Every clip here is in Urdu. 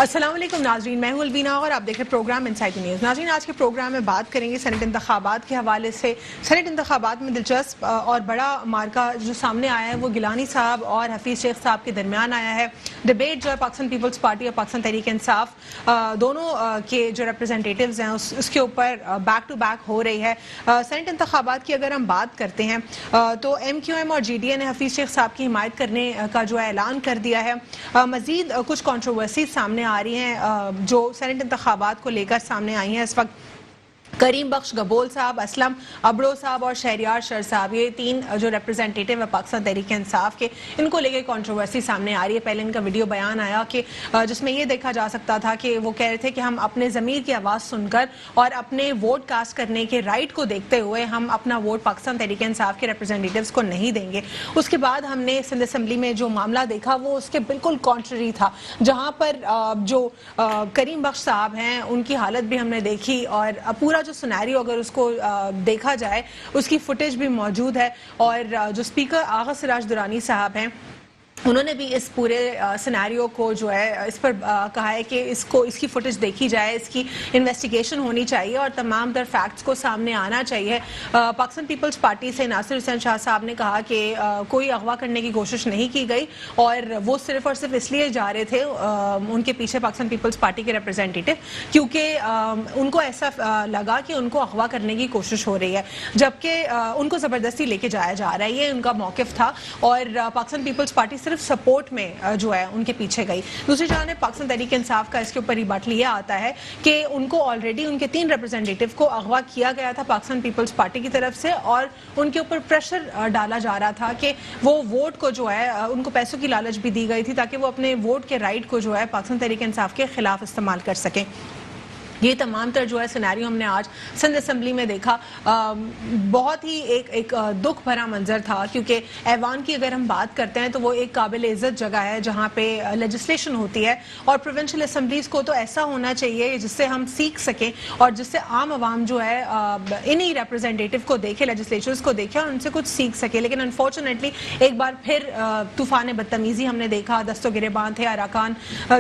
السلام علیکم ناظرین، میں ہوں البینہ اور آپ دیکھ رہے پروگرام انسائٹ نیوز۔ ناظرین، آج کے پروگرام میں بات کریں گے سینٹ انتخابات کے حوالے سے۔ سینٹ انتخابات میں دلچسپ اور بڑا مارکا جو سامنے آیا ہے وہ گیلانی صاحب اور حفیظ شیخ صاحب کے درمیان آیا ہے۔ ڈیبیٹ جو ہے پاکستان پیپلز پارٹی اور پاکستان تحریک انصاف دونوں کے جو ریپرزینٹیٹیوز ہیں اس کے اوپر بیک ٹو بیک ہو رہی ہے۔ سینٹ انتخابات کی اگر ہم بات کرتے ہیں تو ایم کیو ایم اور جی ڈی اے نے حفیظ شیخ صاحب کی حمایت کرنے کا جو اعلان کر دیا ہے۔ مزید کچھ کنٹروورسیز سامنے آ رہی ہیں جو سینٹ انتخابات کو لے کر سامنے آئی ہیں اس وقت۔ کریم بخش گبول صاحب، اسلم ابڑو صاحب اور شہریار شر صاحب، یہ تین جو ریپرزینٹیٹیو ہے پاکستان تحریک انصاف کے، ان کو لے کے کنٹروورسی سامنے آ رہی ہے۔ پہلے ان کا ویڈیو بیان آیا کہ جس میں یہ دیکھا جا سکتا تھا کہ وہ کہہ رہے تھے کہ ہم اپنے ضمیر کی آواز سن کر اور اپنے ووٹ کاسٹ کرنے کے رائٹ کو دیکھتے ہوئے ہم اپنا ووٹ پاکستان تحریک انصاف کے ریپرزینٹیٹیوز کو نہیں دیں گے۔ اس کے بعد ہم نے سندھ اسمبلی میں جو معاملہ دیکھا وہ اس کے بالکل کانٹرری تھا، جہاں پر جو کریم بخش صاحب ہیں ان کی حالت بھی ہم نے دیکھی اور پورا جو سنیریو اگر اس کو دیکھا جائے اس کی فوٹیج بھی موجود ہے۔ اور جو اسپیکر آغا سراج درانی صاحب ہیں انہوں نے بھی اس پورے سنیریو کو جو ہے اس پر کہا ہے کہ اس کی فوٹیج دیکھی جائے، اس کی انویسٹیگیشن ہونی چاہیے اور تمام در فیکٹس کو سامنے آنا چاہیے۔ پاکستان پیپلز پارٹی سے ناصر حسین شاہ صاحب نے کہا کہ کوئی اغوا کرنے کی کوشش نہیں کی گئی اور وہ صرف اور صرف اس لیے جا رہے تھے ان کے پیچھے پاکستان پیپلز پارٹی کے ریپرزینٹیٹیو، کیونکہ ان کو ایسا لگا کہ ان کو اغوا کرنے کی کوشش ہو رہی ہے، جبکہ ان کو زبردستی لے کے جایا جا رہا ہے۔ یہ ان کا موقف تھا اور پاکستان پیپلز پارٹی صرف سپورٹ میں جو ہے ان کے پیچھے گئی۔ دوسری جانب پاکستان تحریک انصاف کا اس کے اوپر ریبٹ یہ آتا ہے کہ ان کو آلریڈی ان کے 3 ریپرزینٹیٹیو کو اغوا کیا گیا تھا پاکستان پیپلز پارٹی کی طرف سے اور ان کے اوپر پریشر ڈالا جا رہا تھا کہ وہ ووٹ کو جو ہے ان کو پیسوں کی لالچ بھی دی گئی تھی تاکہ وہ اپنے ووٹ کے رائٹ کو جو ہے پاکستان تحریک انصاف کے خلاف استعمال کر سکیں۔ یہ تمام تر جو ہے سینیریو ہم نے آج سندھ اسمبلی میں دیکھا۔ بہت ہی ایک دکھ بھرا منظر تھا، کیونکہ ایوان کی اگر ہم بات کرتے ہیں تو وہ ایک قابل عزت جگہ ہے جہاں پہ لیجسلیشن ہوتی ہے اور پروونشل اسمبلیز کو تو ایسا ہونا چاہیے جس سے ہم سیکھ سکیں اور جس سے عام عوام جو ہے انہی ریپرزینٹیٹیو کو دیکھے، لیجسلیچرز کو دیکھے اور ان سے کچھ سیکھ سکے۔ لیکن انفارچونیٹلی ایک بار پھر طوفان بدتمیزی ہم نے دیکھا، دست و گریباں تھے،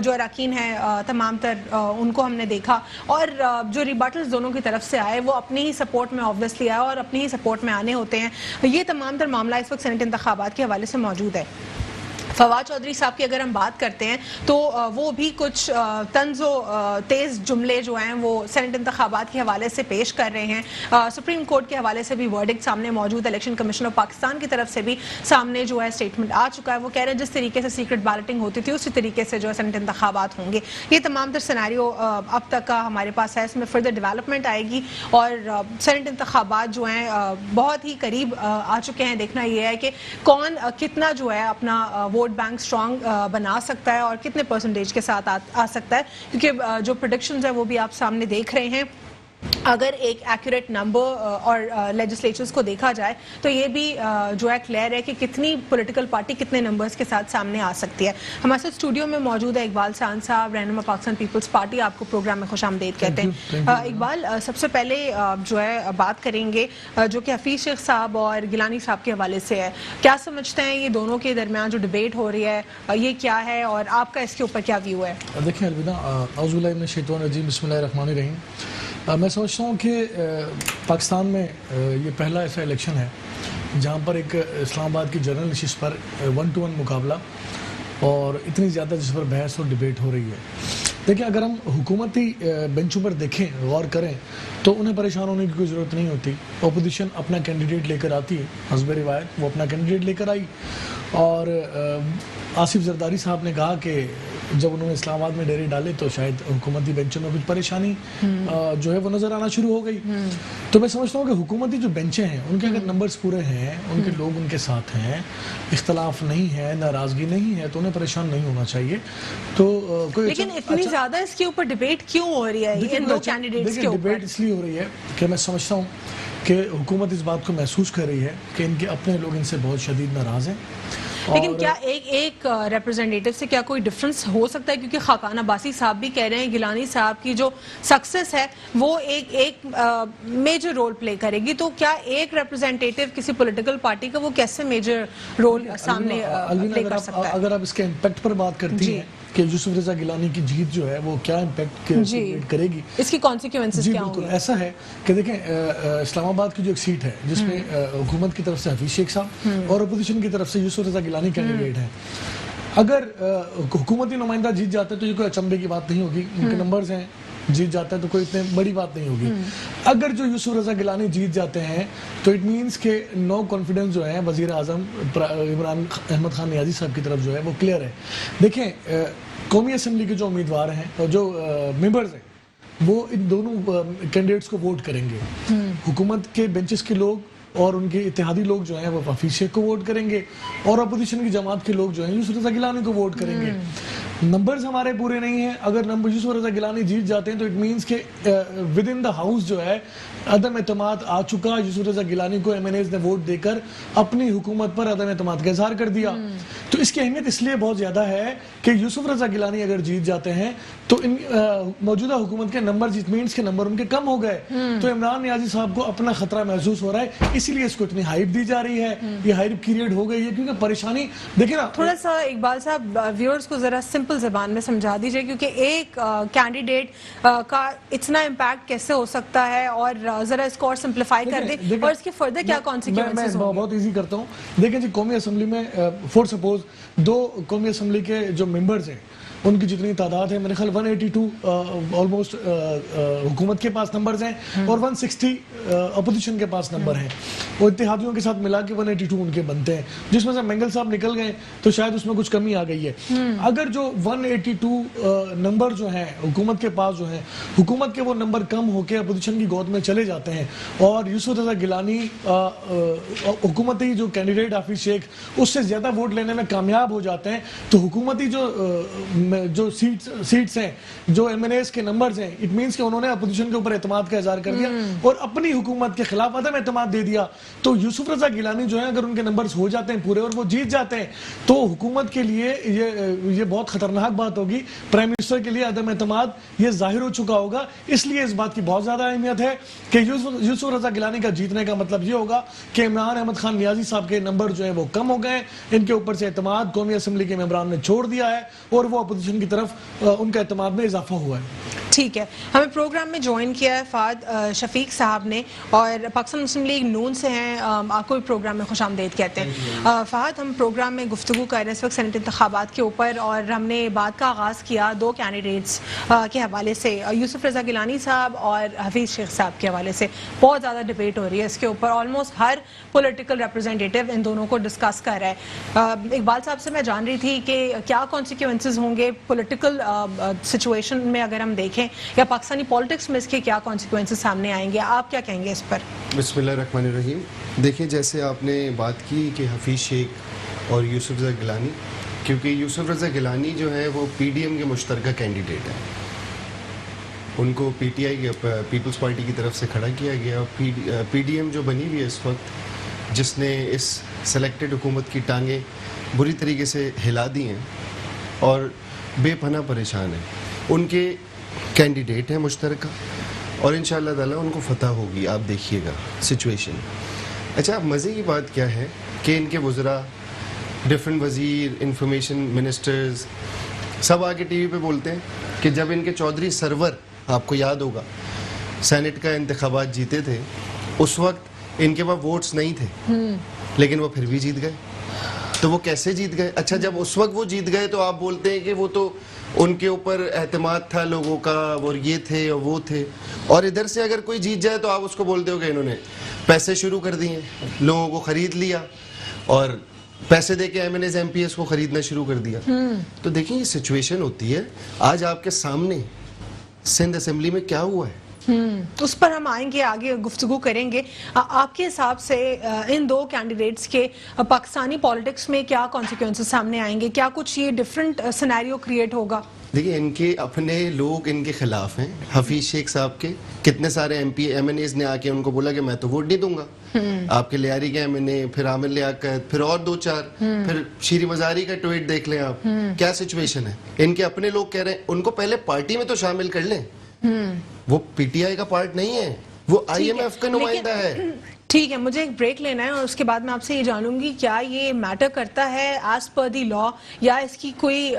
جو اراکین ہیں تمام تر ان کو ہم نے دیکھا اور جو ریباٹلز دونوں کی طرف سے آئے وہ اپنی ہی سپورٹ میں آبویسلی آئے اور اپنی ہی سپورٹ میں آنے ہوتے ہیں۔ یہ تمام تر معاملہ اس وقت سینٹ انتخابات کے حوالے سے موجود ہے۔ فواد چودھری صاحب کی اگر ہم بات کرتے ہیں تو وہ بھی کچھ طنز و تیز جملے جو ہیں وہ سینٹ انتخابات کے حوالے سے پیش کر رہے ہیں۔ سپریم کورٹ کے حوالے سے بھی ورڈکٹ سامنے موجود ہے، الیکشن کمیشن آف پاکستان کی طرف سے بھی سامنے جو ہے اسٹیٹمنٹ آ چکا ہے۔ وہ کہہ رہے ہیں جس طریقے سے سیکرٹ بیلٹنگ ہوتی تھی اسی طریقے سے جو ہے سینٹ انتخابات ہوں گے۔ یہ تمام تر سینیریو اب تک کا ہمارے پاس ہے، اس میں فردر ڈیولپمنٹ آئے گی اور سینٹ انتخابات جو ہیں بہت ہی قریب آ چکے ہیں۔ دیکھنا یہ ہے کہ کون کتنا جو ہے اپنا ووٹ بینک سٹرانگ بنا سکتا ہے اور کتنے پرسنٹیج کے ساتھ آ سکتا ہے، کیونکہ جو پریڈکشنز ہیں وہ بھی آپ سامنے دیکھ رہے ہیں۔ اگر ایک ایکوریٹ نمبر اور لیجسلیچرز کو دیکھا جائے تو یہ بھی جو ہے کلیئر ہے کہ کتنی پولیٹیکل پارٹی کتنے نمبرز کے ساتھ سامنے آ سکتی ہے۔ ہمارے ساتھ اسٹوڈیو میں موجود ہے اقبال سعد صاحب، رہنما پاکستان پیپلز پارٹی، آپ کو پروگرام میں خوش آمدید کہتے ہیں۔ اقبال، سب سے پہلے جو ہے بات کریں گے جو کہ حفیظ شیخ صاحب اور گیلانی صاحب کے حوالے سے ہے۔ کیا سمجھتے ہیں یہ دونوں کے درمیان جو ڈبیٹ ہو رہی ہے یہ کیا ہے اور آپ کا اس کے اوپر کیا ویو ہے؟ دیکھیں الوداع، اعوذ باللہ من الشیطان الرجیم، بسم اللہ الرحمن الرحیم۔ میں سمجھتا ہوں کہ پاکستان میں یہ پہلا ایسا الیکشن ہے جہاں پر ایک اسلام آباد کی جنرل نشست پر 1 to 1 مقابلہ اور اتنی زیادہ جس پر بحث اور ڈبیٹ ہو رہی ہے۔ دیکھیں اگر ہم حکومتی بینچوں پر دیکھیں، غور کریں تو انہیں پریشان ہونے کی کوئی ضرورت نہیں ہوتی۔ اپوزیشن اپنا کینڈیڈیٹ لے کر آتی ہے، حسب روایت وہ اپنا کینڈیڈیٹ لے کر آئی اور آصف زرداری صاحب نے کہا کہ جب انہوں نے اسلام آباد میں ڈیرے ڈالے تو شاید حکومتی بینچوں میں کچھ پریشانی جو ہے وہ نظر آنا شروع ہو گئی۔ تو میں سمجھتا ہوں کہ حکومتی جو بینچیں ہیں ان کے اگر نمبرز پورے ہیں، ان کے لوگ ان کے ساتھ ہیں، اختلاف نہیں ہے، ناراضگی نہیں ہے، تو انہیں پریشان نہیں ہونا چاہیے۔ تو لیکن اتنی زیادہ اس کے اوپر ڈبیٹ کیوں ہو رہی ہے ان دو کینڈیڈیٹس کے اوپر؟ ڈبیٹ اس لیے ہو رہی ہے کہ میں سمجھتا ہوں کہ حکومت اس بات کو محسوس کر رہی ہے کہ ان کے اپنے لوگ ان سے بہت شدید ناراض ہیں۔ لیکن کیا ایک ریپرزینٹیٹیو سے کیا کوئی ڈفرنس ہو سکتا ہے؟ کیونکہ خاقان عباسی صاحب بھی کہہ رہے ہیں گیلانی صاحب کی جو سکسیس ہے وہ ایک میجر رول پلے کرے گی، تو کیا ایک ریپرزینٹیٹیو کسی پولیٹیکل پارٹی کا وہ کیسے میجر رول سامنے پلے کر سکتا ہے؟ اگر آپ اس کے امپیکٹ پر بات کرتی ہیں کہ یوسف رضا گیلانی کی جیت جو ہے وہ کیا امپیکٹ کرے گی, اس کی کانسیکوینسز کیا ہوں گے؟ بالکل ایسا ہے کہ دیکھیں اسلام آباد کی جو ایک سیٹ ہے جس میں حکومت کی طرف سے حفیظ شیخ صاحب اور اپوزیشن کی طرف سے یوسف رضا گیلانی کینڈیڈیٹ ہیں. اگر حکومتی نمائندہ جیت جاتا ہے تو یہ کوئی اچنبے کی بات نہیں ہوگی, ان کے نمبرز ہیں, جیت جاتا ہے تو کوئی اتنے بڑی بات نہیں ہوگی. اگر جو یوسف رضا گیلانی جیت جاتے ہیں تو اٹ مینس کہ نو کانفیڈنس جو ہے وزیر اعظم عمران احمد خان نیازی صاحب کی طرف جو ہے وہ کلیئر ہے. دیکھیں قومی اسمبلی کے جو امیدوار ہیں اور جو ممبرز ہیں وہ ان دونوں کینڈیڈیٹس کو ووٹ کریں گے. حکومت کے بینچز کے لوگ اور ان کے اتحادی لوگ جو ہیں وہ حفیظ شیخ کو ووٹ کریں گے, اور اپوزیشن کی جماعت کے لوگ جو ہیں یوسف رضا گیلانی کو ووٹ کریں گے. نمبرز ہمارے پورے نہیں ہیں. اگر یوسف رضا گیلانی جیت جاتے ہیں تو اٹ مینس کہ ود ان دا ہاؤس جو ہے عدم اعتماد آ چکا. یوسف رضا گیلانی کو ایم این ایز نے ووٹ دے کر اپنی حکومت پر عدم اعتماد کا اظہار کر دیا. تو اس کی اہمیت اس لیے بہت زیادہ ہے کہ یوسف رضا گیلانی اگر جیت جاتے ہیں تو ان موجودہ حکومت کے نمبر اٹ مینس کے نمبر ان کے کم ہو گئے. تو عمران نیازی صاحب کو اپنا خطرہ محسوس ہو رہا ہے, اسی لیے اس کو اتنی ہائپ دی جا رہی ہے. یہ ہائپ کریٹ ہو گئی ہے کیونکہ پریشانی دیکھیں نا. تھوڑا سا اقبال صاحب ویورز کو ذرا سمپل زبان میں سمجھا دیجئے, کیونکہ ایک کینڈیڈیٹ کا اتنا امپیکٹ کیسے ہو سکتا ہے, اور ذرا اس کو اور سمپلیفائی کر دیں اور اس کے فردر کیا کانسیکوینسز ہوں گے. میں بہت ایزی کرتا ہوں. دیکھیں جی قومی اسمبلی میں فور سپوز 2 قومی اسمبلی کے جو ممبرز ہیں ان کی جتنی تعداد ہے میرے خیال 182 آلموسٹ حکومت کے پاس نمبرز ہیں اور 160 اپوزیشن کے پاس نمبر ہیں. وہ اتحادیوں کے ساتھ ملا کے 182 ان کے بنتے ہیں, جس میں سے مینگل صاحب نکل گئے تو شاید اس میں کچھ کمی آ گئی ہے. اگر جو 182 نمبر جو ہیں حکومت کے پاس جو ہیں, حکومت کے وہ نمبر کم ہو کے اپوزیشن کی گود میں چلے جاتے ہیں اور یوسف رضا گیلانی حکومتی جو کینڈیڈیٹ حفیظ شیخ اس سے زیادہ ووٹ لینے میں کامیاب ہو جاتے ہیں, تو حکومتی جو سیٹس ہیں, جو ایم این ایز کے نمبرز ہیں, اٹ مینس کہ انہوں نے اپوزیشن کے اوپر اعتماد کا اظہار کر دیا اور اپنی حکومت کے خلاف عدم اعتماد دے دیا. تو یوسف رضا گیلانی جو ہیں اگر ان کے نمبرز ہو جاتے ہیں پورے اور وہ جیت جاتے ہیں تو حکومت کے لیے یہ بہت خطرناک بات ہوگی. پرائم منسٹر کے لیے عدم اعتماد یہ ظاہر ہو چکا ہوگا. اس لیے اس بات کی بہت زیادہ اہمیت ہے کہ یوسف رضا گیلانی کا جیتنے کا مطلب یہ ہوگا کہ عمران احمد خان نیازی صاحب کے نمبر جو ہیں وہ کم ہو گئے, ان کے اوپر سے اعتماد قومی اسمبلی کے ممبران نے چھوڑ دیا ہے اور وہ اپوزیشن کی طرف ان کا اعتماد میں اضافہ ہوا ہے. ٹھیک ہے, ہمیں پروگرام میں جوائن کیا ہے فہد شفیق صاحب نے اور پاکستان مسلم لیگ نون سے ہیں. آپ کو بھی پروگرام میں خوش آمدید کہتے ہیں. فہد, ہم پروگرام میں گفتگو کر رہے ہیں اس وقت سینٹ انتخابات کے اوپر, اور ہم نے بات کا آغاز کیا 2 کینڈیڈیٹس کے حوالے سے, یوسف رضا گیلانی صاحب اور حفیظ شیخ صاحب کے حوالے سے. بہت زیادہ ڈبیٹ ہو رہی ہے اس کے اوپر, آلموسٹ ہر پولیٹیکل ریپرزینٹیٹیو ان دونوں کو ڈسکس کر رہا ہے. اقبال صاحب سے میں جان رہی تھی کہ کیا کانسیکوینسز ہوں گے پولیٹیکل سچویشن میں اگر ہم دیکھیں, یا پاکستانی پالیٹکس میں اس کے کیا کانسیکوینسز سامنے آئیں گے, آپ کیا کہیں گے اس پر؟ بسم اللہ الرحمن الرحیم. دیکھیں جیسے آپ نے بات کی کہ حفیظ شیخ اور یوسف رضا گیلانی, کیونکہ یوسف رضا گیلانی جو ہے وہ پی ڈی ایم کے مشترکہ کینڈیڈیٹ ہیں, ان کو P T I Peoples Party کی طرف سے کھڑا کیا گیا. پی ڈی ایم جو بنی ہوئی ہے اس وقت, جس نے اس سلیکٹڈ حکومت کی ٹانگیں بری طریقے سے ہلا دی ہیں اور بے پناہ پریشان ہیں, ان کے کینڈیڈیٹ ہیں مشترکہ, اور انشاءاللہ تعالیٰ ان کو فتح ہوگی. آپ دیکھیے گا سچویشن. اچھا, مزے کی بات کیا ہے کہ ان کے وزراء, ڈفرینٹ وزیر, انفارمیشن منسٹرز سب آگے ٹی وی پہ بولتے ہیں کہ جب ان کے چودھری سرور, آپ کو یاد ہوگا سینٹ کا انتخابات جیتے تھے, اس وقت ان کے پاس ووٹس نہیں تھے لیکن وہ پھر بھی جیت گئے. تو وہ کیسے جیت گئے؟ اچھا, جب اس وقت وہ جیت گئے تو آپ بولتے ہیں کہ وہ تو ان کے اوپر اعتماد تھا لوگوں کا, اور یہ تھے اور وہ تھے. اور ادھر سے اگر کوئی جیت جائے تو آپ اس کو بولتے ہو کہ انہوں نے پیسے شروع کر دیے, لوگوں کو خرید لیا اور پیسے دے کے M N As M P S کو خریدنا شروع کر دیا. تو دیکھیں یہ سچویشن ہوتی ہے. آج آپ کے سامنے سندھ اسمبلی میں کیا ہوا ہے, اس پر ہم آئیں گے, آگے گفتگو کریں گے. آپ کے حساب سے ان 2 کینڈیڈیٹس کے پاکستانی پالیٹکس میں کیا کانسیکوینسز سامنے آئیں گے؟ کیا کچھ یہ ڈفرینٹ سینیریو کریٹ ہوگا؟ دیکھیں ان کے اپنے لوگ ان کے خلاف ہیں. حفیظ شیخ صاحب کے کتنے سارے ایم این ایز نے آ کے ان کو بولا کہ میں تو ووٹ نہیں دوں گا. آپ کے لیاری کے ایم این اے, پھر عامر لیاقت, پھر اور 2-4, پھر شیری مزاری کا ٹویٹ دیکھ لیں آپ. کیا سچویشن ہے. ان کے اپنے لوگ کہہ رہے ہیں ان کو پہلے پارٹی میں تو شامل کر لیں. وہ پی ٹی آئی کا پارٹ نہیں ہے, وہ آئی ایم ایف کا نمائندہ ہے. ٹھیک ہے, مجھے ایک بریک لینا ہے اور اس کے بعد میں آپ سے یہ جانوں گی کیا یہ میٹر کرتا ہے ایز پر دی لا, یا اس کی کوئی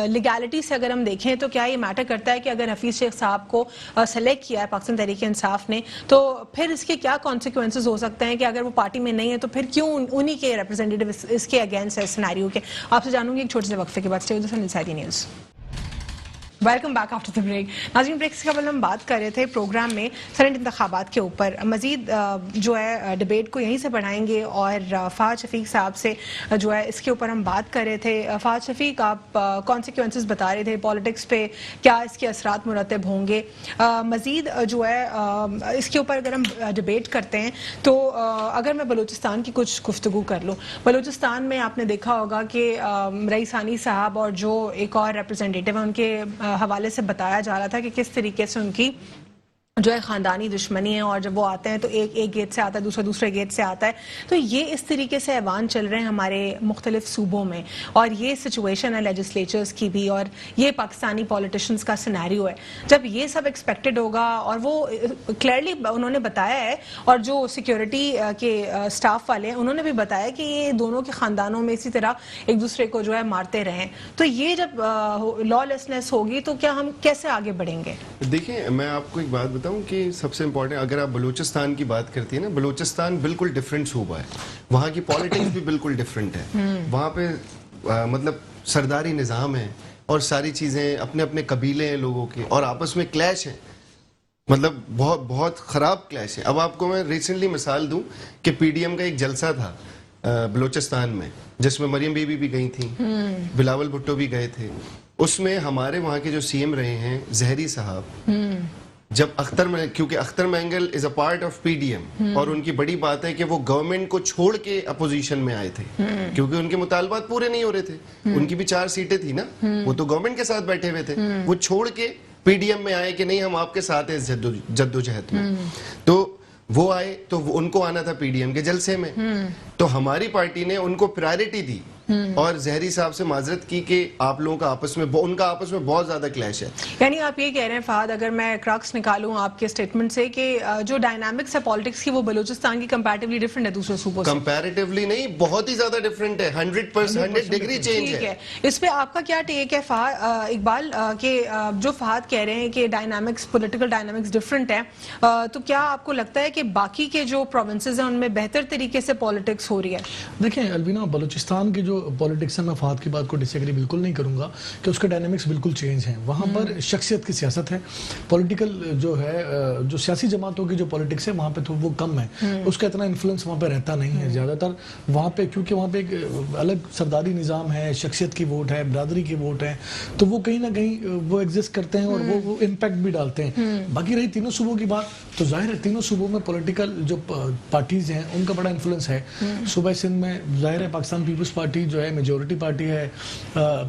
لیگیلٹی سے اگر ہم دیکھیں تو کیا یہ میٹر کرتا ہے کہ اگر حفیظ شیخ صاحب کو سلیکٹ کیا ہے پاکستان تحریک انصاف نے تو پھر اس کے کیا کانسیکوینسز ہو سکتے ہیں, کہ اگر وہ پارٹی میں نہیں ہے تو پھر کیوں انہی کے ریپرزینٹیو اس کے اگینسٹ ہے سینیریو کے. آپ سے جانوں گی ایک چھوٹے سے وقفے کے بعد. Stay with us on Inside News. Welcome back after the break. ناظرین, بریک سے قبل ہم بات کر رہے تھے پروگرام میں سینٹ انتخابات کے اوپر. مزید جو ہے ڈبیٹ کو یہیں سے بڑھائیں گے اور فہد شفیق صاحب سے جو ہے اس کے اوپر ہم بات کر رہے تھے. فہد شفیق, آپ کانسیکوینسز بتا رہے تھے پالیٹکس پہ کیا اس کے اثرات مرتب ہوں گے. مزید جو ہے اس کے اوپر اگر ہم ڈبیٹ کرتے ہیں تو اگر میں بلوچستان کی کچھ گفتگو کر لوں, بلوچستان میں آپ نے دیکھا ہوگا کہ رئیس ثانی صاحب اور جو ایک اور ریپرزینٹیو ہیں ان کے حوالے سے بتایا جا رہا تھا کہ کس طریقے سے ان کی جو ہے خاندانی دشمنی ہے, اور جب وہ آتے ہیں تو ایک گیٹ سے آتا ہے, دوسرے گیٹ سے آتا ہے. تو یہ اس طریقے سے ایوان چل رہے ہیں ہمارے مختلف صوبوں میں, اور یہ سچویشن ہے لیجسلیچرز کی بھی, اور یہ پاکستانی پولیٹیشینز کا سینیریو ہے. جب یہ سب ایکسپیکٹڈ ہوگا, اور وہ کلیئرلی انہوں نے بتایا ہے, اور جو سیکیورٹی کے سٹاف والے ہیں انہوں نے بھی بتایا کہ یہ دونوں کے خاندانوں میں اسی طرح ایک دوسرے کو جو ہے مارتے رہیں, تو یہ جب لا لیسنس ہوگی تو کیا ہم کیسے آگے بڑھیں گے؟ دیکھیں, میں آپ کو ایک بات بتاؤں کہ سب سے امپورٹنٹ, اگر آپ بلوچستان کی بات کرتی ہیں نا, بلوچستان بالکل ڈفرینٹ صوبہ ہے, وہاں کی پالیٹکس بھی بالکل ڈفرینٹ ہے. وہاں پہ مطلب سرداری نظام ہے اور ساری چیزیں اپنے اپنے قبیلے ہیں لوگوں کے, اور آپس میں کلیش ہے, مطلب بہت بہت خراب کلیش ہے. اب آپ کو میں ریسنٹلی مثال دوں کہ پی ڈی ایم کا ایک جلسہ تھا بلوچستان میں جس میں مریم بی بھی گئی تھیں, بلاول بھٹو بھی گئے تھے. اس میں ہمارے وہاں کے جو سی ایم رہے ہیں زہری صاحب, جب کیونکہ Akhtar Mengal is a part of P D M, اور ان کی بڑی بات ہے کہ وہ گورنمنٹ کو چھوڑ کے اپوزیشن میں آئے تھے کیونکہ ان کے مطالبات پورے نہیں ہو رے تھے. ان کی بھی 4 سیٹیں تھی نا, وہ تو گورنمنٹ کے ساتھ بیٹھے ہوئے تھے, وہ چھوڑ کے پی ڈی ایم میں آئے کہ نہیں ہم آپ کے ساتھ ہیں اس جدوجہد میں. تو وہ آئے تو ان کو آنا تھا پی ڈی ایم کے جلسے میں, تو ہماری پارٹی نے ان کو پرائرٹی دی اور زہری صاحب سے معذرت کی کہ آپ لوگوں کا ان کا آپس میں بہت زیادہ کلیش ہے. یعنی آپ یہ کہہ رہے ہیں فہد, اگر میں کراکس نکالوں آپ کے اسٹیٹمنٹ سے, کہ جو ڈائنامکس ہے پالیٹکس کی وہ بلوچستان کی کمپیریٹیولی ڈفرینٹ ہے دوسرے صوبوں سے؟ کمپیریٹیولی نہیں, بہت ہی زیادہ ڈفرینٹ ہے, 100 ڈگری چینج ہے. اس پہ آپ کا کیا ٹیک ہے اقبال, کہ جو فہد کہہ رہے ہیں کہ ڈائنامکس, پولیٹیکل ڈائنامکس ڈفرینٹ ہے, تو کیا آپ کو لگتا ہے کہ باقی کے جو پروونسز ہیں ان میں بہتر طریقے سے پالیٹکس ہو رہی ہے؟ دیکھیں البینہ, بلوچستان کی جو پالیٹکس ہے, میں فہد کی بات کو ڈس ایگری بالکل نہیں کروں گا کہ اس کے ڈائنامکس بالکل چینج ہیں. وہاں پر شخصیت کی سیاست ہے, پولیٹیکل جو ہے, جو سیاسی جماعتوں کی جو پالیٹکس ہے وہاں پہ تو وہ کم ہے, اس کا اتنا انفلوئنس وہاں پہ رہتا نہیں ہے زیادہ تر وہاں پہ, کیونکہ وہاں پہ ایک الگ سرداری نظام ہے, شخصیت کی ووٹ ہے, برادری کی ووٹ ہے, تو وہ کہیں نہ کہیں وہ ایگزسٹ کرتے ہیں اور وہ امپیکٹ بھی ڈالتے ہیں. باقی رہی تینوں صوبوں کی بات, تو ظاہر ہے تینوں صوبوں میں پولیٹیکل جو پارٹیز ہیں ان کا بڑا انفلوئنس ہے. صوبہ سندھ میں ظاہر ہے پاکستان پیپلز پارٹی جو ہے میجورٹی پارٹی ہے.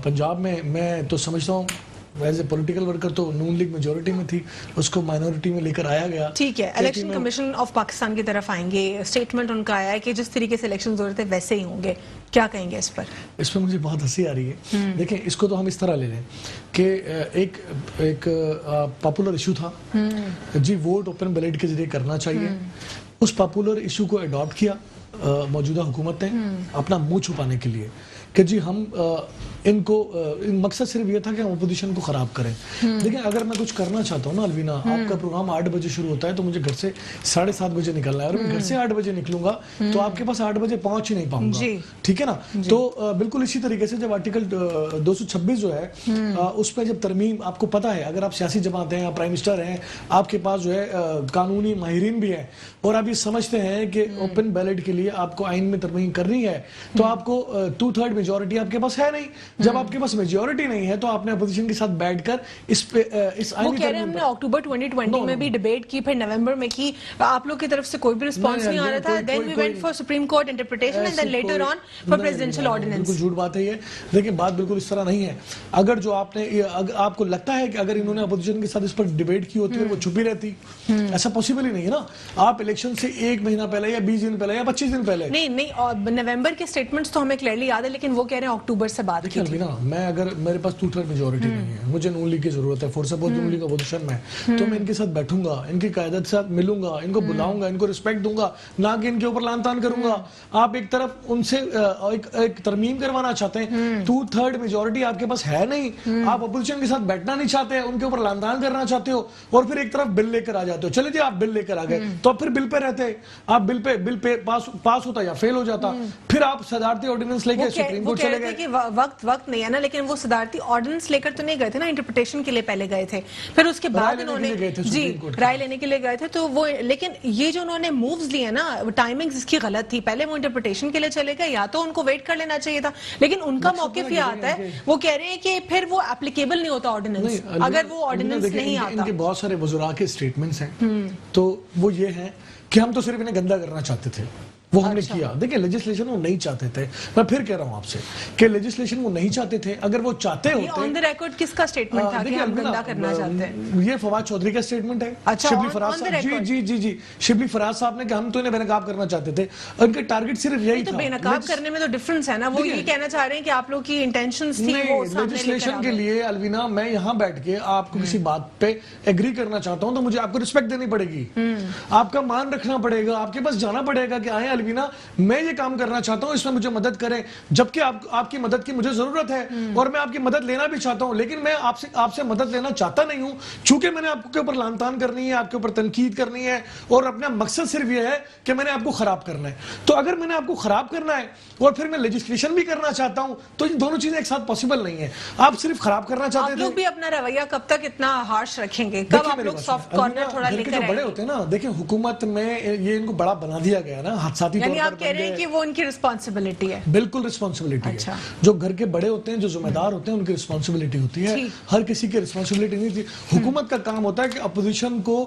پنجاب میں تو سمجھتا ہوں ایز اے پولیٹیکل ورکر تو نون لیگ میجورٹی میں تھی, اس کو مائنورٹی میں لے کر آیا گیا. ٹھیک ہے, الیکشن کمیشن آف پاکستان کی طرف آئیں گے, اسٹیٹمنٹ ان کا آیا ہے کہ جس طریقے سے الیکشن ہو رہے تھے ویسے ہی ہوں گے, کیا کہیں گے اس پر؟ اس پہ مجھے بہت ہنسی آ رہی ہے. دیکھیں اس کو تو ہم اس طرح لے لیں کہ ایک پاپولر ایشو تھا جی, ووٹ اوپن بیلٹ کے ذریعے کرنا چاہیے. اس پاپولر ایشو کو اڈاپٹ کیا موجودہ حکومت نے اپنا منہ چھپانے کے لیے کہ جی ہم ان کو, مقصد صرف یہ تھا کہ ہم اپوزیشن کو خراب کریں. دیکھیں اگر میں کچھ کرنا چاہتا ہوں نا الوینہ, آپ کا پروگرام 8 بجے شروع ہوتا ہے تو مجھے گھر سے 7:30 بجے نکلنا ہے, اور میں گھر سے 8 بجے نکلوں گا تو آپ کے پاس 8 بجے پہنچ ہی نہیں پاؤں گا, ٹھیک ہے نا. تو بالکل اسی طریقے سے جب آرٹیکل 226 جو ہے اس پہ جب ترمیم, آپ کو پتا ہے اگر آپ سیاسی جماعت ہیں, آپ پرائم منسٹر ہیں, آپ کے پاس جو ہے قانونی ماہرین بھی ہیں, اور آپ یہ سمجھتے ہیں کہ اوپن بیلٹ کے لیے آپ کو آئین میں ترمیم کرنی ہے, تو آپ کو 2/3 میجورٹی آپ کے پاس ہے نہیں. جب آپ کے پاس میجورٹی نہیں ہے تو آپ نے اپوزیشن کے ساتھ بیٹھ کر اس پہ وہ کہہ رہے ہیں ہم نے اکتوبر 2020 میں بھی ڈیبیٹ کی, پھر نومبر میں کی, آپ لوگ کی طرف سے کوئی بھی رسپانس نہیں آ رہا تھا. Then we went for Supreme Court interpretation and then later on for presidential ordinance. بالکل جھوٹ بات ہے یہ. دیکھیں بات بالکل اس طرح نہیں ہے. اگر جو آپ کو لگتا ہے کہ اگر انہوں نے اپوزیشن کے ساتھ اس پر ڈیبیٹ کی ہوتی ہے وہ چھپی رہتی, ایسا پاسبل ہی نہیں ہے نا. آپ الیکشن سے 1 مہینہ پہلے یا 20 دن پہلے یا 25 دن پہلے, نہیں نومبر کے اسٹیٹمنٹس تو ہمیں کلیئرلی یاد ہے, لیکن وہ کہہ رہے ہیں اکتوبر سے بات کی تھی. میں اگر میرے پاس 2/3 میجورٹی نہیں ہے, مجھے نون لیگ کی ضرورت ہے, فور سپوز نون لیگ کا پوزیشن میں, تو میں ان کے ساتھ بیٹھوں گا, ان کی قیادت سے ملوں گا, ان کو بلاؤں گا, ان کو رسپیکٹ دوں گا, نہ کہ ان کے اوپر لان تان کروں گا. آپ ایک طرف ان سے ایک ترمیم کروانا چاہتے ہیں, 2/3 میجورٹی آپ کے پاس ہے نہیں, آپ اپوزیشن کے ساتھ بیٹھنا نہیں چاہتے, ان کے اوپر لان تان کرنا چاہتے ہو, اور پھر ایک طرف بل لے کر آ جاتے ہو. چلے جی آپ بل لے کر آ گئے, تو آپ پھر بل پہ رہتے, آپ بل پہ پاس ہوتا یا فیل ہو جاتا, پھر آپ صدارتی آرڈیننس لے کے سپریم کورٹ چلے گئے. کہ وقت نہیں ہے نا, لیکن وہ صدارتی آرڈیننس لے کر تو نہیں گئے تھے نا, انٹرپریٹیشن کے لیے پہلے گئے تھے, پھر اس کے بعد انہوں نے جی رائے لینے کے لیے گئے تھے. تو وہ لیکن یہ جو انہوں نے مووز لیے نا, ٹائمنگز اس کی غلط تھی. پہلے وہ انٹرپریٹیشن کے لیے چلے گئے, یا تو ان کو ویٹ کر لینا چاہیے تھا, لیکن ان کا موقف یہ آتا ہے, وہ کہہ رہے ہیں کہ پھر وہ اپلیکیبل نہیں ہوتا آرڈیننس, اگر وہ آرڈیننس نہیں آتا. ان کے بہت سارے وزراء کے سٹیٹمنٹس ہیں, تو وہ یہ ہیں کہ ہم تو صرف انہیں گندا کرنا چاہتے تھے, وہ ہم نے کیا. دیکھیں لیجسلیشن وہ نہیں چاہتے تھے, میں پھر کہہ رہا ہوں آپ سے کہ لیجسلیشن وہ نہیں چاہتے تھے. اگر وہ چاہتے ہوتے, آن دی ریکارڈ کس کا سٹیٹمنٹ تھا کہ ہم گندا کرنا چاہتے ہیں؟ یہ فواد چودھری کا سٹیٹمنٹ ہے. شبلی فراز صاحب, جی شبلی فراز صاحب نے کہا ہم تو انہیں بے نقاب کرنا چاہتے تھے, ان کا ٹارگٹ صرف یہی تھا. تو بے نقاب کرنے میں تو ڈفرنس ہے نا, وہ یہ کہنا چاہ رہے ہیں کہ آپ لوگ کی انٹینشنز تھی وہ سامنے لے کر. لیجسلیشن کے لیے الوینا, میں یہاں بیٹھ کے آپ کو کسی بات پہ ایگری کرنا چاہتا ہوں, تو مجھے آپ کو رسپیکٹ دینی پڑے گی, آپ کا مان رکھنا پڑے گا, آپ کے پاس جانا پڑے گا کہ آئیں الوینا میں یہ کام کرنا چاہتا ہوں, اس میں مجھے مدد کریں, جبکہ آپ کی مدد کی مجھے ضرورت ہے, اور میں آپ کی مدد لینا بھی چاہتا ہوں, لیکن میں آپ سے مدد لینا چاہتا نہیں ہوں, چونکہ میں نے آپ کے اوپر لان تان کرنی ہے, آپ کے اوپر تنقید کرنی ہے, اور اپنا مقصد صرف یہ ہے کہ میں نے آپ کو خراب کرنا ہے. تو اگر میں نے آپ کو خراب کرنا ہے اور پھر میں لیجسلیشن بھی کرنا چاہتا ہوں, تو یہ دونوں چیزیں ایک ساتھ پاسبل نہیں ہیں. آپ صرف خراب کرنا چاہتے تھے. آپ لوگ بھی اپنا رویہ کب تک اتنا ہارش رکھیں گے, کب آپ لوگ سافٹ کارنر تھوڑا لے کر بڑے ہوتے ہیں نا. دیکھیں حکومت میں یہ ان کو بڑا بنا دیا گیا نا, حادثاتی طور پر. یعنی آپ کہہ رہے ہیں کہ وہ ان کی رسپانسبلٹی ہے؟ بالکل رسپانسبلٹی ہے. جو گھر کے بڑے ہوتے ہیں, جو ذمہ دار ہوتے ہیں, ان کی رسپانسبلٹی ہوتی ہے. ہر کسی کی رسپانسبلٹی نہیں تھی. حکومت کا کام ہوتا ہے کہ اپوزیشن کو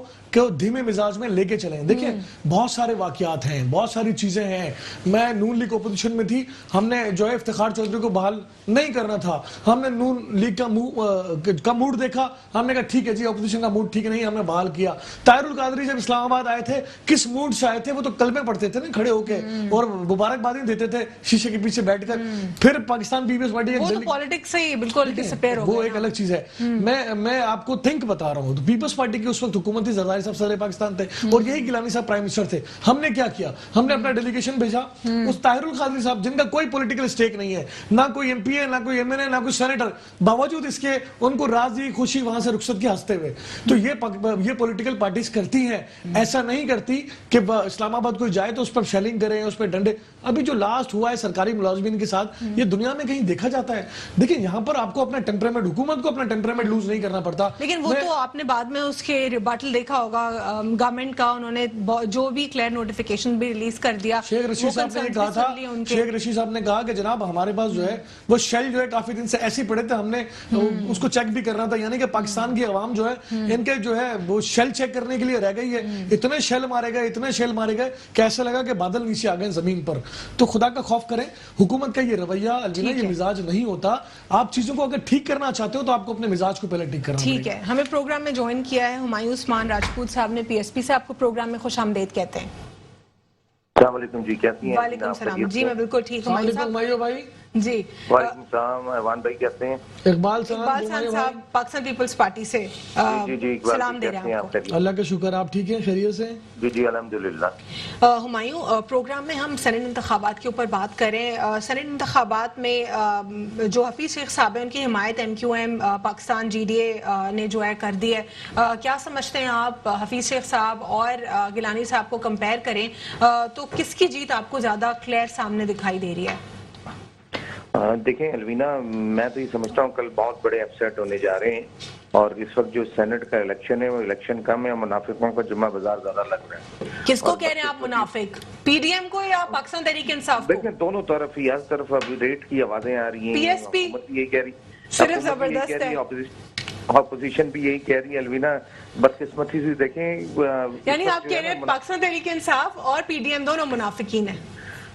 دھیمے مزاج میں لے کے چلیں. دیکھیں بہت سارے واقعات ہیں, بہت ساری چیزیں ہیں. میں نون لیگ اپوزیشن میں تھی, ہم نے جو ہے افتخار چودھری کو بحال نہیں کرنا تھا, ہم نے نون لیگ کا موڈ دیکھا, ہم نے کہا ٹھیک ہے جی اپوزیشن کا موڈ ٹھیک نہیں, ہم نے بحال کیا. طاہر القادری جب اسلام آباد آئے تھے, کس موڈ سے آئے تھے؟ وہ تو کلمے پڑھتے تھے نا کھڑے ہو کے, اور مبارکبادیں دیتے تھے شیشے کے پیچھے بیٹھ کر. پھر پاکستان پیپلز پارٹی, وہ تو پالیٹکس سے ہی بالکل ڈسپیئر ہو گیا, وہ ایک الگ چیز ہے. میں آپ کو تھنک بتا رہا ہوں, پیپلز پارٹی کی اس وقت حکومت تھی, زرداری صاحب صدر پاکستان تھے, اور یہی گیلانی صاحب پرائم منسٹر تھے. ہم نے کیا کیا, ہم نے اپنا ڈیلیگیشن بھیجا, اس طاہر القادری صاحب جن کا کوئی پولیٹیکل اسٹیک نہیں ہے, نہ کوئی ایم پی ہے, نہ کوئی ایم این اے, نہ کوئی سینیٹر, باوجود اس کے ان کو راضی خوشی وہاں سے رخصت کے ہنستے ہوئے. تو یہ پولیٹیکل پارٹیز کرتی ہیں, ایسا نہیں کرتی کہ اسلام آباد کوئی جائے تو اس پر شیلنگ کریں, اس پر ڈنڈے. ابھی جو لاسٹ ہوا ہے سرکاری ملازمین کے ساتھ, یہ دنیا میں کہیں دیکھا جاتا ہے؟ دیکھیں یہاں پر آپ کو اپنا ٹیمپرامنٹ, حکومت کو اپنا ٹیمپرامنٹ لوز نہیں کرنا پڑتا. لیکن وہ تو آپ نے بعد میں اس کے ریباٹل دیکھا ہوگا گورنمنٹ کا, انہوں نے جو بھی کلیئر نوٹیفیکیشن بھی ریلیز کر دیا. شیخ رشید صاحب نے کہا تھا, شیخ رشید صاحب نے کہا کہ جناب ہمارے پاس جو ہے وہ شیل جو ہے کافی دن سے ایسے پڑے تھے, ہم نے اس کو چیک بھی کرنا تھا. یعنی کہ پاکستان کی عوام جو ہے ان کے جو ہے وہ شیل چیک کرنے کے لیے رہ گئی ہے. اتنے شیل مارے گئے کہ ایسا لگا کہ بادل نیچے آ گئے زمین پر. تو خدا کا خوف کریں, حکومت کا یہ رویہ الوینا, یہ مزاج نہیں ہوتا. آپ چیزوں کو اگر ٹھیک کرنا چاہتے ہو تو آپ کو اپنے مزاج کو پہلے ٹھیک کرنا پڑے گا. ٹھیک ہے, ہمیں پروگرام میں جوائن کیا ہے ہمایوں عثمان راجپوت صاحب نے, پی ایس پی سے. آپ کو پروگرام میں خوش آمدید کہتے ہیں. السلام علیکم جی, کیسی ہیں؟ وعلیکم السلام جی, میں بالکل ٹھیک ہوں. ہمایوں بھائی جی. وعلیکم السلام. ایوان بھائی کیسے ہیں؟ اقبال صاحب پاکستان پیپلز پارٹی سے سلام دے رہے ہیں آپ کو. اللہ کا شکر, آپ ٹھیک ہیں, خیریت سے؟ جی الحمدللہ. ہمایوں, پروگرام میں ہم سینٹ انتخابات کے اوپر بات کریں. سینٹ انتخابات میں جو حفیظ شیخ صاحب ہیں, ان کی حمایت M Q M Pakistan G D A نے جو ہے کر دی ہے. کیا سمجھتے ہیں آپ, حفیظ شیخ صاحب اور گیلانی صاحب کو کمپیئر کریں تو کس کی جیت آپ کو زیادہ کلیئر سامنے دکھائی دے رہی ہے؟ دیکھیں الوینا, میں تو یہ سمجھتا ہوں کل بہت بڑے اپسیٹ ہونے جا رہے ہیں, اور اس وقت جو سینٹ کا الیکشن ہے وہ الیکشن کم ہے, منافقوں کا جمعہ بازار زیادہ لگ رہا ہے. کس کو کہہ رہے ہیں آپ منافق, پی ڈی ایم کو یا پاکستان تحریک انصاف کو؟ دیکھیں دونوں طرف ہی, ہر طرف ابھی ریٹ کی آوازیں آ رہی ہیں. پی ایس پی یہی کہہ رہی, صرف زبردست ہے, اپوزیشن بھی یہی کہہ رہی ہے الوینا. بدقسمتی سے دیکھیں, یعنی آپ کہہ رہے ہیں پاکستان تحریک انصاف اور پی ڈی ایم دونوں منافقین ہیں.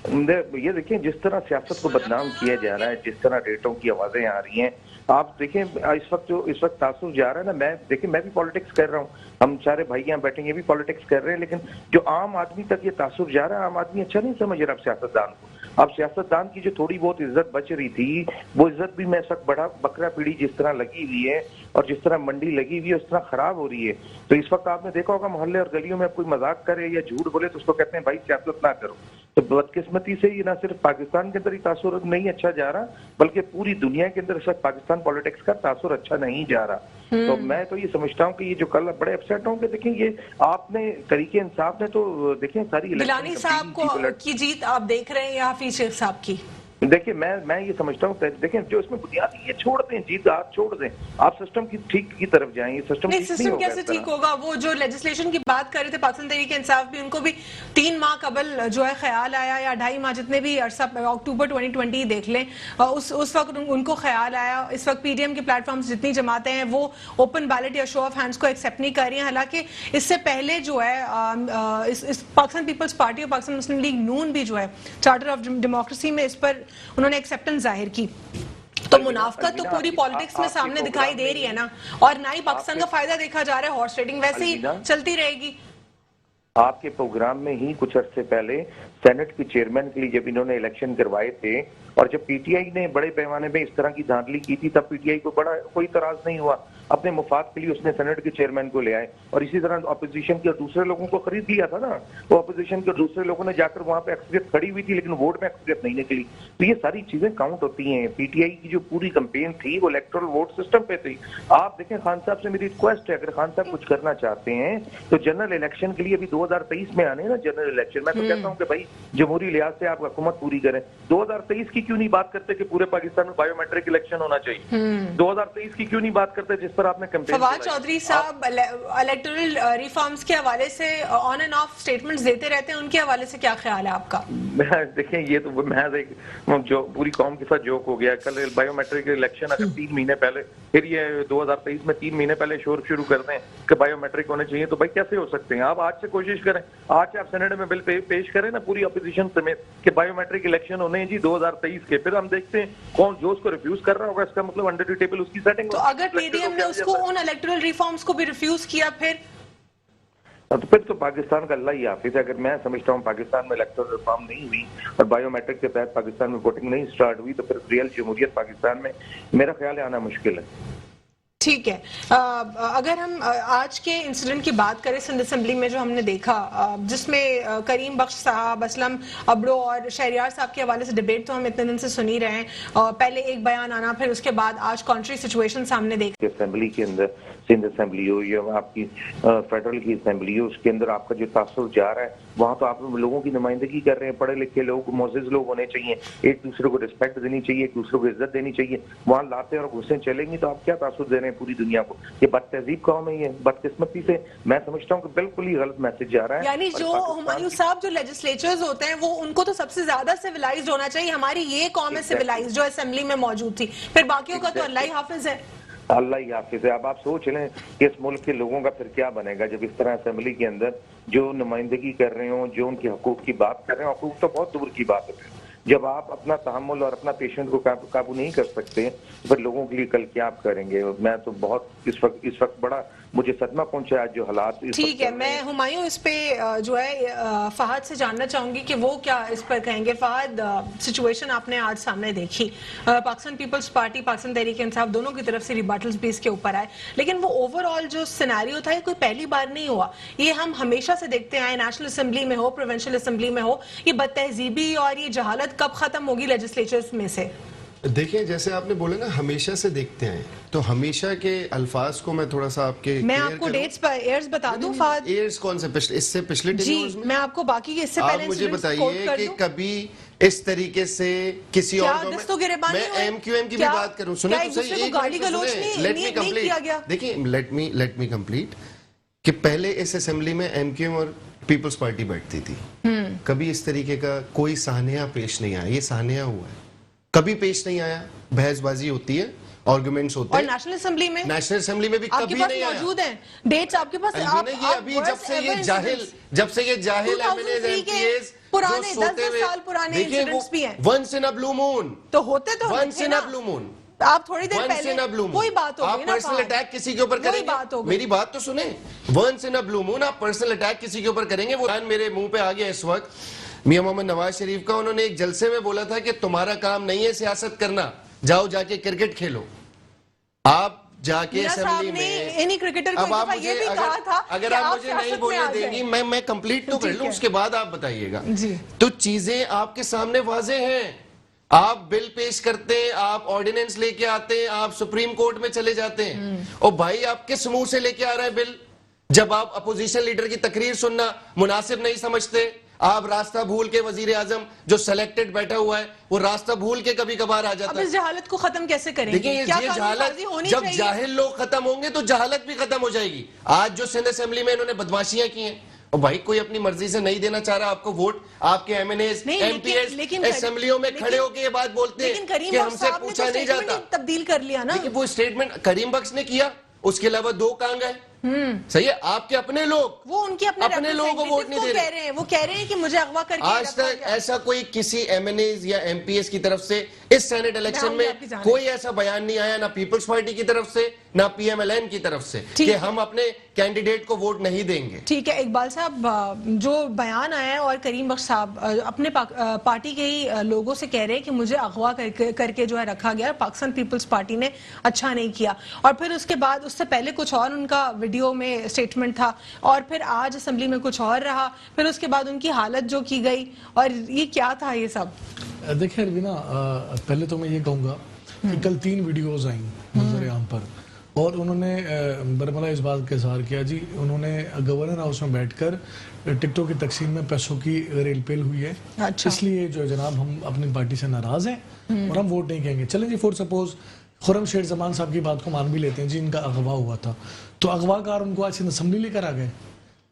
یہ دیکھیں جس طرح سیاست کو بدنام کیا جا رہا ہے, جس طرح ریٹوں کی آوازیں آ رہی ہیں, آپ دیکھیں اس وقت تاثر جا رہا ہے نا. میں بھی پالیٹکس کر رہا ہوں, ہم سارے بھائی یہاں بیٹھے یہ بھی پالیٹکس کر رہے ہیں, لیکن جو عام آدمی تک یہ تاثر جا رہا ہے, عام آدمی اچھا نہیں سمجھ رہا اب سیاستدان کو. اب سیاستدان کی جو تھوڑی بہت عزت بچ رہی تھی وہ عزت بھی میں اس وقت بڑا بکرا پیڑی جس طرح لگی ہوئی ہے اور جس طرح منڈی لگی ہوئی ہے اس طرح خراب ہو رہی ہے. تو اس وقت آپ نے دیکھا ہوگا محلے اور گلیوں میں کوئی مذاق کرے یا جھوٹ بولے تو اس کو کہتے ہیں بھائی سیاست نہ کرو. تو بدقسمتی سے یہ نہ صرف پاکستان کے اندر ہی تاثر نہیں اچھا جا رہا بلکہ پوری دنیا کے اندر اس وقت پاکستان پالیٹکس کا تاثر اچھا نہیں جا رہا. تو میں تو یہ سمجھتا ہوں کہ یہ جو کل بڑے اپسیٹ ہوں کہ دیکھیں یہ آپ نے طریقے انصاف نے تو دیکھیں ساری گیلانی صاحب کو کی جیت آپ دیکھ رہے ہیں یا حفیظ شیخ صاحب کی؟ دیکھیں میں یہ سمجھتا ہوں دیکھیں جو اس میں بنیادی یہ چھوڑ دیں جیت آپ چھوڑ دیں آپ سسٹم کی ٹھیک کی طرف جائیں. یہ سسٹم نہیں سسٹم کیسے ٹھیک ہوگا؟ وہ جو لیجسلیشن کی بات کر رہے تھے پاکستان تحریک انصاف بھی ان کو بھی 3 ماہ قبل جو ہے خیال آیا یا 2.5 ماہ جتنے بھی عرصہ اکتوبر 2020 دیکھ لیں اس وقت ان کو خیال آیا. اس وقت پی ڈی ایم کے پلیٹ فارمز جتنی جماعتیں ہیں وہ اوپن بیلٹ یا شو آف ہینڈز کو ایکسیپٹ نہیں کر رہی ہیں. حالانکہ اس سے پہلے جو ہے پاکستان پیپلز پارٹی اور پاکستان مسلم لیگ نون بھی جو ہے چارٹر آف ڈیموکریسی میں اس پر انہوں نے ایکسیپٹنس ظاہر کی. تو منافقت تو پوری پالیٹکس میں سامنے دکھائی دے رہی ہے نا اور نہ ہی پاکستان کا فائدہ دیکھا جا رہا ہے. ہارس ریڈنگ ویسے ہی چلتی رہے گی. آپ کے پروگرام میں ہی کچھ عرصے پہلے سینٹ کی چیئرمین کے لیے جب انہوں نے الیکشن کروائے تھے اور جب پی ٹی آئی نے بڑے پیمانے میں اس طرح کی دھاندلی کی تھی تب پی ٹی آئی کو بڑا کوئی اعتراض نہیں ہوا. اپنے مفاد کے لیے اس نے سینٹ کے چیئرمین کو لے آئے اور اسی طرح اپوزیشن کے دوسرے لوگوں کو خرید لیا تھا نا. وہ اپوزیشن کے دوسرے لوگوں نے جا کر وہاں پہ اکثریت کھڑی ہوئی تھی لیکن ووٹ میں اکثریت نہیں نکلی. تو یہ ساری چیزیں کاؤنٹ ہوتی ہیں. پی ٹی آئی کی جو پوری کمپین تھی وہ الیکٹرل ووٹ سسٹم پہ تھی. آپ دیکھیں خان صاحب سے میری ریکویسٹ ہے اگر خان صاحب کچھ کرنا چاہتے ہیں تو جنرل الیکشن کے لیے ابھی 2023 میں آنے نا جنرل الیکشن میں تو کہتا ہوں کہ بھائی جمہوری لحاظ سے آپ حکومت پوری کریں. 2023 کی کیوں نہیں بات کرتے کہ پورے پاکستان میں بایو میٹرک الیکشن ہونا چاہیے؟ 2023 کی کیوں نہیں بات کرتے جس پر آپ نے کمپین فواد چودھری صاحب الیکٹورل ریفارمز کے حوالے سے آن اینڈ آف سٹیٹمنٹس دیتے رہتے ہیں, ان کے حوالے سے کیا خیال ہے آپ کا؟ دیکھیں یہ تو محض ایک جو پوری قوم کے ساتھ جوک ہو گیا. کل بایو میٹرک الیکشن اگر 3 مہینے پہلے پھر یہ 2023 میں 3 مہینے پہلے شور شروع کر دیں کہ بایو میٹرک ہونے چاہیے تو بھائی کیسے ہو سکتے ہیں؟ آپ آج سے کوشش کریں, آج سے آپ سینیٹ میں بل پیش کریں نا پوری اپوزیشن سمیت کہ بایو میٹرک الیکشن ہونے ہیں جی 2023 کے. پھر ہم دیکھتے ہیں کون جو اس کو ریفیوز کر رہا ہوگا, اس کا مطلب انڈر دی ٹیبل اس کی سیٹنگ. تو اگر پی ڈی ایم نے اس کو ان الیکٹورل ریفارمز کو بھی ریفیوز کیا پھر تو پاکستان کا اللہ ہی حافظ ہے. اگر میں سمجھتا ہوں پاکستان میں الیکٹورل ریفارم نہیں ہوئی اور بایو میٹرک کے تحت پاکستان میں ووٹنگ نہیں سٹارٹ ہوئی تو پھر ریئل جمہوریت پاکستان میں میرا خیال ہے آنا مشکل ہے. ٹھیک ہے. اگر ہم آج کے انسیڈنٹ کی بات کریں سندھ اسمبلی میں جو ہم نے دیکھا جس میں کریم بخش صاحب, اسلم ابڑو اور شہریار صاحب کے حوالے سے ڈیبیٹ تو ہم اتنے دن سے سنی رہے ہیں, پہلے ایک بیان آنا پھر اس کے بعد آج کانٹری سچویشن سامنے دیکھ اسمبلی کے اندر سندھ اسمبلی ہو یا آپ کی فیڈرل کی اسمبلی ہو اس کے اندر آپ کا جو تاثر جا رہا ہے وہاں تو آپ لوگوں کی نمائندگی کر رہے ہیں, پڑھے لکھے لوگ معزز لوگ ہونے چاہیے, ایک دوسرے کو رسپیکٹ دینی چاہیے, ایک دوسرے کو عزت دینی چاہیے. وہاں لاتے اور غصے چلیں گی تو آپ کیا تاثر دے رہے ہیں پوری دنیا کو؟ یہ بد تہذیب قوم ہے. یہ بدقسمتی سے میں سمجھتا ہوں کہ بالکل ہی غلط میسج جا رہا ہے. یعنی جو ہمایوں صاحب جو لیجسلیچرز ہوتے ہیں وہ ان کو تو سب سے زیادہ سیولائزڈ ہونا چاہیے. ہماری یہ قوم ہے سیولائزڈ جو اسمبلی میں موجود تھی, پھر باقیوں کا تو اللہ ہی حافظ ہے. اللہ ہی حافظ ہے. اب آپ سوچ لیں کہ اس ملک کے لوگوں کا پھر کیا بنے گا جب اس طرح اسمبلی کے اندر جو نمائندگی کر رہے ہوں, جو ان کے حقوق کی بات کر رہے ہیں, حقوق تو بہت دور کی بات ہے. جب آپ اپنا تحمل اور اپنا پیشنٹ کو قابو نہیں کر سکتے پھر لوگوں کے لیے کل کیا آپ کریں گے؟ میں تو بہت اس وقت بڑا مجھے صدمہ پہنچا ہے جو حالات. ٹھیک ہے, میں ہمایوں اس پہ جو ہے فہد سے جاننا چاہوں گی کہ وہ کیا اس پر کہیں گے. فہد, سچویشن آپ نے آج سامنے دیکھی, پاکستان پیپلز پارٹی, پاکستان تحریک انصاف دونوں کی طرف سے ریباٹلز بھی اس کے اوپر آئے, لیکن وہ اوور آل جو سینیریو تھا یہ کوئی پہلی بار نہیں ہوا. یہ ہم ہمیشہ سے دیکھتے آئے, نیشنل اسمبلی میں ہو, پروونشل اسمبلی میں ہو. یہ بد تہذیبی اور یہ جہالت کب ختم ہوگی لیجسلیچرز میں سے؟ دیکھیں جیسے آپ نے بولا نا ہمیشہ سے دیکھتے ہیں, تو ہمیشہ کے الفاظ کو میں تھوڑا سا آپ کے میں آپ کو ڈیٹس پر ایئرز بتا دوں. فہد ایئرز کون سے اس سے پچھلے جی میں آپ کو باقی اس سے پہلے آپ مجھے بتائیے کہ کبھی اس طریقے سے کسی اور میں ایم کیو ایم کی بھی بات کروں, سنیں تو صحیح, دیکھیں لیٹ می کمپلیٹ کہ اس اسمبلی میں ایم کیو ایم اور پیپلز پارٹی بیٹھتی تھی, کبھی اس طریقے کا کوئی سانحہ پیش نہیں آیا. یہ سانحہ ہوا ہے, کبھی پیش نہیں آیا. بحث بازی ہوتی ہے, آرگومنٹس ہوتے ہیں, اور نیشنل اسمبلی میں بھی کبھی نہیں آیا. موجود ہیں ڈیٹس آپ کے پاس. یہ ابھی جب سے یہ جاہل پرانے 10 سال پرانے انسیڈنٹس بھی ہیں. ونس ان اے بلو مون تو ہوتے تو ونس ان اے بلو مون. آپ تھوڑی دیر پہلے کوئی بات ہو گئی نا, آپ پرسنل اٹیک کسی کے اوپر کریں گے, میری بات تو سنیں. ونس ان اے بلو مون آپ پرسنل اٹیک کسی کے اوپر کریں گے. وہ میرے منہ پہ آ گیا اس وقت میاں محمد نواز شریف کا انہوں نے ایک جلسے میں بولا تھا کہ تمہارا کام نہیں ہے سیاست کرنا, جاؤ جا کے کرکٹ کھیلو. آپ جا کے اسمبلی میں, اب آپ مجھے اگر آپ مجھے نہیں بولنے دیں گی, میں کمپلیٹ تو کر لوں, اس کے بعد آپ بتائیے گا. تو چیزیں آپ کے سامنے واضح ہیں. آپ بل پیش کرتے ہیں, آپ آرڈیننس لے کے آتے ہیں, آپ سپریم کورٹ میں چلے جاتے ہیں. اور بھائی آپ کس منہ سے لے کے آ رہے ہیں بل, جب آپ اپوزیشن لیڈر کی تقریر سننا مناسب نہیں سمجھتے؟ آپ راستہ بھول کے, وزیر اعظم جو سلیکٹڈ بیٹھا ہوا ہے وہ راستہ بھول کے کبھی کبھار آ جاتا ہے. اب اس جہالت کو ختم کیسے کریں گے؟ دیکھیں یہ جہالت, جب جاہل لوگ ختم ہوں گے تو جہالت بھی ختم ہو جائے گی. آج جو سندھ اسمبلی میں انہوں نے بدماشیاں کی ہیں, اور بھائی کوئی اپنی مرضی سے نہیں دینا چاہ رہا آپ کو ووٹ, آپ کے M N As M P As اسمبلیوں میں کھڑے ہو کے یہ بات بولتے ہیں کہ ہم سے پوچھا نہیں جاتا. تبدیل کر لیا نا, وہ اسٹیٹمنٹ کریم بخش نے کیا, اس کے علاوہ 2 کہاں گئے؟ صحیح ہے, آپ کے اپنے لوگ, وہ ان کے اپنے لوگوں کو ووٹ نہیں دے رہے. وہ کہہ رہے ہیں کہ مجھے اغوا کر کے. آج تک ایسا کوئی کسی ایم این ایز یا ایم پی ایس کی طرف سے اس سینٹ الیکشن میں کوئی ایسا بیان نہیں آیا, نہ پیپلز پارٹی کی طرف سے نہ پی ایم ایل این کی طرف سے, کہ ہم اپنے کینڈیڈیٹ کو ووٹ نہیں دیں گے. ٹھیک ہے اقبال صاحب, جو بیان آیا ہے اور کریم بخش صاحب اپنے پارٹی کے ہی لوگوں سے کہہ رہے ہیں کہ مجھے اغوا کر کے جو ہے رکھا گیا, پاکستان پیپلز پارٹی نے اچھا نہیں کیا. اور پھر اس کے بعد, اس سے پہلے کچھ اور ان کا ویڈیو میں اسٹیٹمنٹ تھا, اور پھر آج اسمبلی میں کچھ اور رہا, پھر اس کے بعد ان کی حالت جو کی گئی, اور یہ کیا تھا یہ سب؟ دیکھیں روینا, پہلے تو میں یہ کہوں گا کہ کل 3 ویڈیوز آئیں منظر عام پر, اور انہوں نے برملا اس بات کا اظہار کیا جی انہوں نے گورنر ہاؤس میں بیٹھ کر ٹکٹوں کی تقسیم میں پیسوں کی ریل پیل ہوئی ہے, اس لیے جو جناب ہم اپنی پارٹی سے ناراض ہیں اور ہم ووٹ نہیں کہیں گے. چلیں جی, فور سپوز خرم شیخ زمان صاحب کی بات کو مان بھی لیتے ہیں جی, ان کا اغوا ہوا تھا, تو اغوا کار ان کو آج اسمبلی لے کر آ گئے.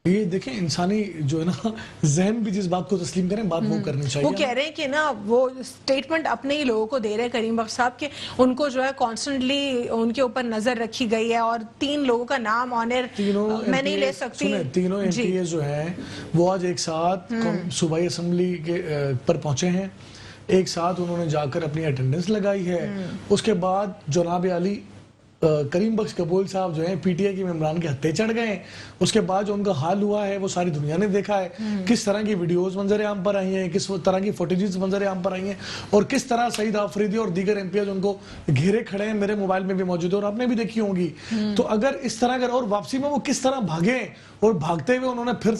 یہ دیکھیں انسانی جو ہے نا ذہن بھی جس بات کو تسلیم کریں, بات وہ کرنی چاہیے. وہ کہہ رہے ہیں کہ نا وہ اسٹیٹمنٹ اپنے ہی لوگوں کو دے رہے ہیں کریم بخش صاحب, کہ ان کو جو ہے کانسٹنٹلی ان کے اوپر نظر رکھی گئی ہے, اور 3 لوگوں کا نام آنر میں نہیں لے سکتی. تینوں ایم پی ایز جو ہیں وہ آج ایک ساتھ صوبائی اسمبلی کے پر پہنچے ہیں, ایک ساتھ انہوں نے جا کر اپنی اٹینڈنس لگائی ہے. اس کے بعد جناب علی کریم بخش قبول صاحب جو ہیں پی ٹی آئی کے ممبران کے ہتھے چڑھ گئے ہیں. اس کے بعد جو ان کا حال ہوا ہے وہ ساری دنیا نے دیکھا ہے, کس طرح کی ویڈیوز منظر عام پر آئی ہیں, کس طرح کی فوٹیجز منظر عام پر آئی ہیں, اور کس طرح سعید آفریدی اور دیگر ایم پی ایز ان کو گھیرے کھڑے ہیں. میرے موبائل میں بھی موجود ہے اور آپ نے بھی دیکھی ہوں گی. تو اگر اس طرح اگر, اور واپسی میں وہ کس طرح بھاگے, اور بھاگتے ہوئے انہوں نے پھر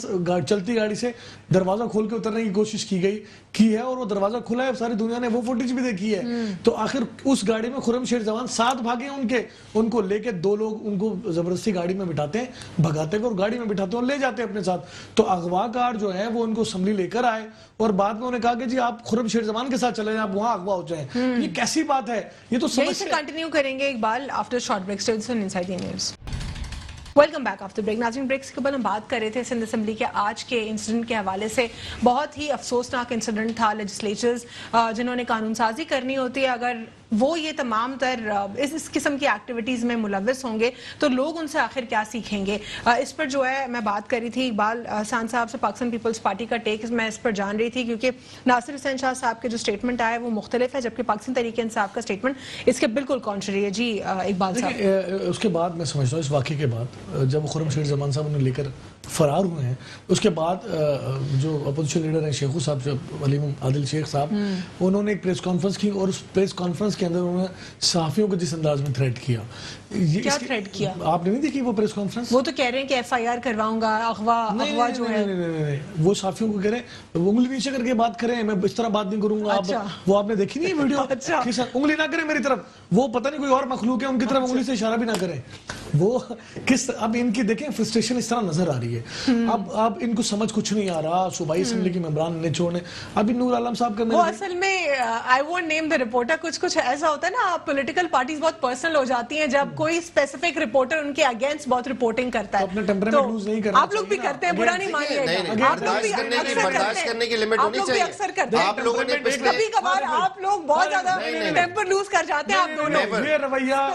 چلتی گاڑی سے دروازہ کھول کے اترنے کی کوشش کی ہے, اور وہ دروازہ کھلا ہے, ساری دنیا نے وہ فوٹیج بھی دیکھی ہے. تو آخر اس گاڑی میں خرم شیخ زمان 7 بھاگے ہیں ان کو لے کے 2 لوگ ان کو زبردستی گاڑی میں بٹھاتے ہیں, بھگاتے ہیں اور گاڑی میں بٹھاتے ہیں اور لے جاتے ہیں اپنے ساتھ. تو اغوا کار جو ہے وہ ان کو اسمبلی لے کر آئے, اور بعد میں انہوں نے کہا کہ جی آپ خرم شیخ زمان کے ساتھ چلے جائیں, آپ وہاں اغوا ہو جائیں. یہ کیسی بات ہے؟ یہ تو یہیں سے کنٹینیو کریں گے Iqbal after short break. Stay tune inside the news. Welcome back after break. ناظرین, بریک کے بعد ہم بات کر رہے تھے سندھ اسمبلی کے آج کے انسیڈنٹ کے حوالے سے. بہت ہی افسوسناک انسیڈنٹ تھا. لیجسلیچرز جنہوں نے قانون سازی کرنی ہوتی ہے, اگر وہ یہ تمام تر اس قسم کی ایکٹیویٹیز میں ملوث ہوں گے تو لوگ ان سے آخر کیا سیکھیں گے. اس پر جو ہے میں بات کر رہی تھی اقبال حسان صاحب سے, پاکستان پیپلز پارٹی کا ٹیک میں اس پر جان رہی تھی, کیونکہ ناصر حسین شاہ صاحب کے جو اسٹیٹمنٹ آئے وہ مختلف ہے, جبکہ پاکستان تحریک انصاف کا اسٹیٹمنٹ اس کے بالکل کانٹری ہے. جی اقبال صاحب, اس کے بعد میں سمجھتا ہوں اس واقعے کے بعد جب خرم شیخ زمان صاحب انہیں لے کر فرار ہوئے ہیں, اس کے بعد جو اپوزیشن لیڈر ہیں شیخو صاحب, جو علیم عادل شیخ صاحب, انہوں نے ایک پریس کانفرنس کی, اور اس پریس کانفرنس کے اندر انہوں نے صحافیوں کو جس انداز میں تھریٹ کیا. کیا تھریٹ کیا؟ آپ نے نہیں دیکھی وہ پریس کانفرنس؟ وہ تو کہہ رہے ہیں کہ ایف آئی آر کرواؤں گا, اغوا جو ہے. وہ صحافیوں کو کہہ رہے ہیں وہ انگلی نیچے کر کے بات کریں, میں اس طرح بات نہیں کروں گا. وہ آپ نے دیکھی نہیں ویڈیو؟ انگلی نہ کریں میری طرف, وہ پتہ نہیں کوئی اور مخلوق ہے, ان کی طرف انگلی سے اشارہ بھی نہ کریں. وہ کس, اب ان کی دیکھیں فرسٹریشن اس طرح نظر آ رہی ہے. اب ان کو سمجھ کچھ نہیں آ رہا. صوبائی اسمبلی کے ممبران نے چھوڑنے, ابھی نور عالم صاحب کا, وہ اصل میں I won't name the reporter, کچھ ایسا ہوتا ہے نا, پولیٹیکل پارٹیز بہت پرسنل ہو جاتی ہیں جب کوئی اسپیسیفک رپورٹر ان کے اگینسٹ بہت رپورٹنگ کرتا ہے. اپنا ٹیمپرامنٹ لوز نہیں کرنا. آپ لوگ بھی کرتے ہیں, برا نہیں مانیے گا. برداشت کرنے کی لمٹ ہونی چاہیے. اکثر کرتے ہیں, آپ لوگوں نے کبھی کبھار آپ لوگ بہت زیادہ ٹیمپر لوز کر جاتے ہیں. آپ دونوں یہ رویہ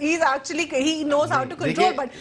he is actually he knows how to control, but